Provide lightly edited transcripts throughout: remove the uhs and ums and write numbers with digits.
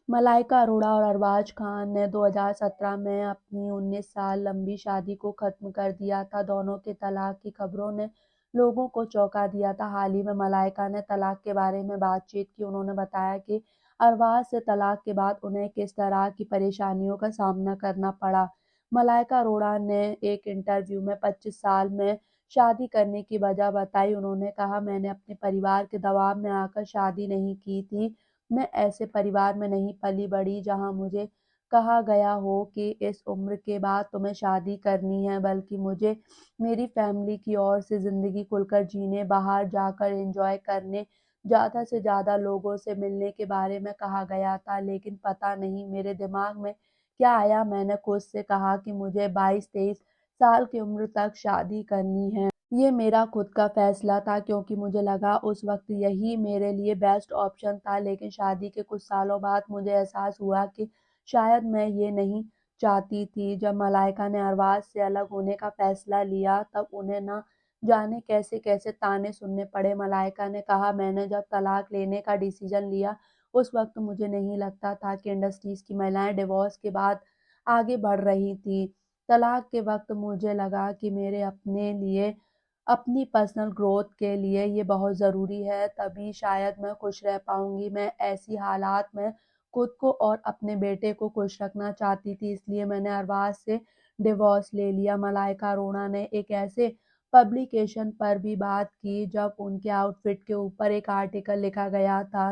मलाइका अरोड़ा और अरबाज खान ने 2017 में अपनी 19 साल लंबी शादी को खत्म कर दिया था। दोनों के तलाक की खबरों ने लोगों को चौंका दिया था। हाल ही में मलाइका ने तलाक के बारे में बातचीत की। उन्होंने बताया कि अरबाज से तलाक के बाद उन्हें किस तरह की परेशानियों का सामना करना पड़ा। मलाइका अरोड़ा ने एक इंटरव्यू में 25 साल में शादी करने की वजह बताई। उन्होंने कहा, मैंने अपने परिवार के दबाव में आकर शादी नहीं की थी। मैं ऐसे परिवार में नहीं पली बड़ी जहाँ मुझे कहा गया हो कि इस उम्र के बाद तुम्हें शादी करनी है, बल्कि मुझे मेरी फैमिली की ओर से ज़िंदगी खुलकर जीने, बाहर जाकर एंजॉय करने, ज़्यादा से ज़्यादा लोगों से मिलने के बारे में कहा गया था। लेकिन पता नहीं मेरे दिमाग में क्या आया, मैंने खुद से कहा कि मुझे 22-23 साल की उम्र तक शादी करनी है। ये मेरा खुद का फैसला था क्योंकि मुझे लगा उस वक्त यही मेरे लिए बेस्ट ऑप्शन था। लेकिन शादी के कुछ सालों बाद मुझे एहसास हुआ कि शायद मैं ये नहीं चाहती थी। जब मलाइका ने अरबाज से अलग होने का फैसला लिया तब उन्हें ना जाने कैसे कैसे ताने सुनने पड़े। मलाइका ने कहा, मैंने जब तलाक लेने का डिसीजन लिया उस वक्त मुझे नहीं लगता था कि इंडस्ट्रीज की महिलाएं डिवोर्स के बाद आगे बढ़ रही थी। तलाक के वक्त मुझे लगा कि मेरे अपने लिए, अपनी पर्सनल ग्रोथ के लिए ये बहुत ज़रूरी है, तभी शायद मैं खुश रह पाऊंगी। मैं ऐसी हालात में खुद को और अपने बेटे को खुश रखना चाहती थी, इसलिए मैंने अरबाज से डिवोर्स ले लिया। मलाइका अरोड़ा ने एक ऐसे पब्लिकेशन पर भी बात की जब उनके आउटफिट के ऊपर एक आर्टिकल लिखा गया था।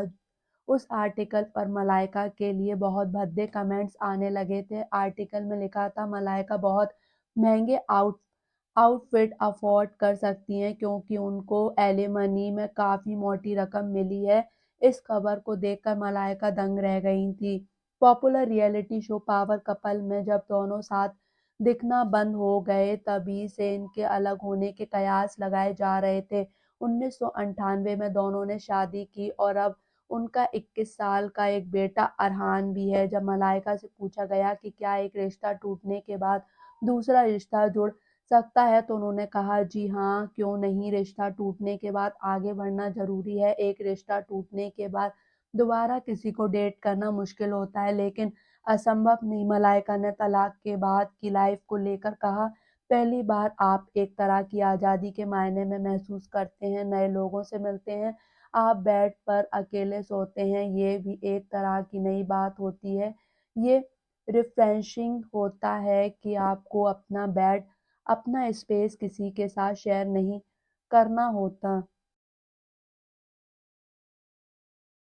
उस आर्टिकल पर मलाइका के लिए बहुत भद्दे कमेंट्स आने लगे थे। आर्टिकल में लिखा था, मलाइका बहुत महंगे आउटफिट अफोर्ड कर सकती हैं क्योंकि उनको एलिमनी में काफ़ी मोटी रकम मिली है। इस खबर को देखकर मलाइका दंग रह गई थी। Popular reality show power couple में जब दोनों साथ दिखना बंद हो गए तभी से इनके अलग होने के कयास लगाए जा रहे थे। 1998 में दोनों ने शादी की और अब उनका 21 साल का एक बेटा अरहान भी है। जब मलाइका से पूछा गया कि क्या एक रिश्ता टूटने के बाद दूसरा रिश्ता जुड़ सकता है तो उन्होंने कहा, जी हाँ, क्यों नहीं। रिश्ता टूटने के बाद आगे बढ़ना जरूरी है। एक रिश्ता टूटने के बाद दोबारा किसी को डेट करना मुश्किल होता है लेकिन असंभव नहीं। मलाइका ने तलाक के बाद की लाइफ को लेकर कहा, पहली बार आप एक तरह की आज़ादी के मायने में महसूस करते हैं, नए लोगों से मिलते हैं, आप बेड पर अकेले सोते हैं, ये भी एक तरह की नई बात होती है। ये रिफ्रेशिंग होता है कि आपको अपना बेड, अपना स्पेस किसी के साथ शेयर नहीं करना होता।